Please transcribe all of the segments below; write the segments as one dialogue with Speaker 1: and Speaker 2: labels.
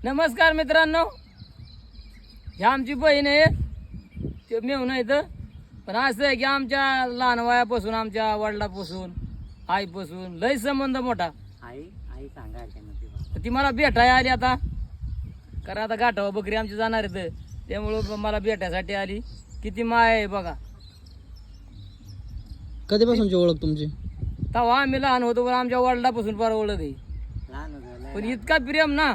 Speaker 1: नमस्कार मित्रांनो, ह्या आमची बहीण आहे, ते मेहून इथं. पण असं आहे की आमच्या लहान वयापासून, आमच्या वडिलापासून, आईपासून लय संबंध मोठा.
Speaker 2: आई आई सांगायचं
Speaker 1: तर ती मला भेटायला आली आता, कारण आता गाठावा बकरी आमची जाणार आहेत, त्यामुळं मला भेटायसाठी आली. किती माय आहे बघा.
Speaker 3: कधीपासूनची ओळख तुमची?
Speaker 1: तेव्हा आम्ही लहान होतो, पण आमच्या वडिलापासून फार ओळख आहे.
Speaker 2: लहान होतं
Speaker 1: पण इतका प्रेम ना,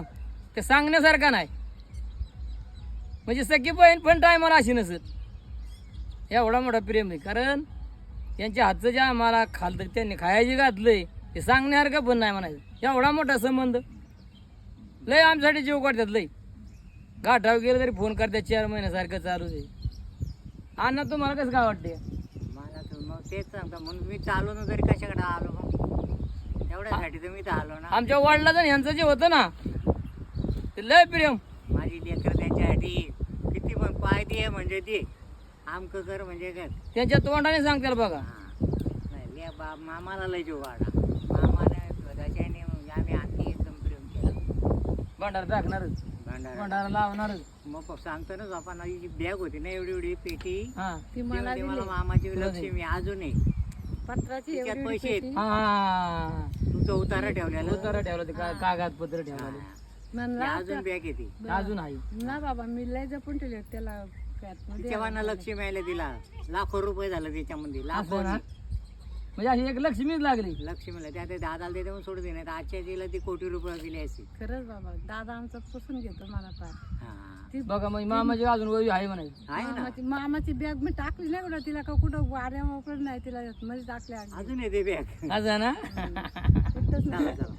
Speaker 1: ते सांगण्यासारखा नाही. म्हणजे सखी बहीण पण टायमाला अशी नसत, एवढा मोठा प्रेम आहे. कारण त्यांच्या हातचं जे आम्हाला खाल्लं, त्यांनी खायची घातलंय, ते सांगण्यासारखं पण नाही म्हणायचं. एवढा मोठा संबंध, लय आमच्यासाठी जीव काढतात. लय गाठाव गेलं तरी फोन करतात, 4 महिन्यासारखं चालूच आहे. अण्णा तुम्हाला कसं काय वाटते?
Speaker 2: मला तर मग तेच सांगता, म्हणून मी चालून जरी कशाकडे आलो मग तेवढ्यासाठी तर मी तर आलो ना.
Speaker 1: आमच्या वडिलाचं आणि ह्यांचं जे होतं ना, ते लय प्रेम.
Speaker 2: माझी लेकर त्यांच्यासाठी किती पण पाय दे म्हणजे ते आमकं कर म्हणजे काय.
Speaker 1: त्यांच्या तोंडाने सांगतात बघा.
Speaker 2: नाही ले मामाला लय जीव वाढा, मामाने स्वतःच्याने म्हणजे आम्ही आणखी एकदम प्रेम केलं.
Speaker 1: भंडारा टाकणारच,
Speaker 2: भांडारा
Speaker 1: भंडारा लावणारच.
Speaker 2: मग सांगतो ना आपण, जी बॅग होती ना एवढी एवढी पेटी,
Speaker 1: हा
Speaker 2: ती मला मामाची
Speaker 1: तुला
Speaker 2: लक्ष्मी अजूनही
Speaker 4: पत्राची
Speaker 2: तिच्यात
Speaker 4: एवढी
Speaker 2: पैसे आहेत.
Speaker 4: पेटी.
Speaker 1: हा,
Speaker 2: तुमचा उतारा ठेवलेला
Speaker 1: उतारा ठेवला, ते कागदपत्र ठेवले.
Speaker 2: हा.
Speaker 4: म्हणला
Speaker 2: ती अजून बॅग येते
Speaker 1: अजून आहे.
Speaker 4: ना बाबा, मी लय जपून ठेवले त्याला पॅकमध्ये.
Speaker 2: तेव्हा ना लक्ष्मी आले तिला लाखो रुपये झालं त्याच्यामध्ये, लाखो
Speaker 1: असं ना, म्हणजे अशी एक लक्ष्मीच लागली.
Speaker 2: लक्ष्मीला त्या ते दादाला ते देऊन सोडून नाही तर आजच्या तिला ती कोटी रुपये दिली असती.
Speaker 4: खरंच बाबा, दादा आमचा पुसून घेतो मला पार.
Speaker 2: हा
Speaker 4: ती
Speaker 1: बघा म्हणजे मामाची अजून वय आहे म्हणायची.
Speaker 2: आहे ना,
Speaker 4: मामाची बॅग मी टाकली नाही कुठं, तिला का कुठं वाऱ्या मोकळं नाही, तिला मध्ये टाकली अगदी.
Speaker 2: अजून येते बॅग.
Speaker 1: असं ना.
Speaker 4: कुठंच नाही.
Speaker 2: चला चला.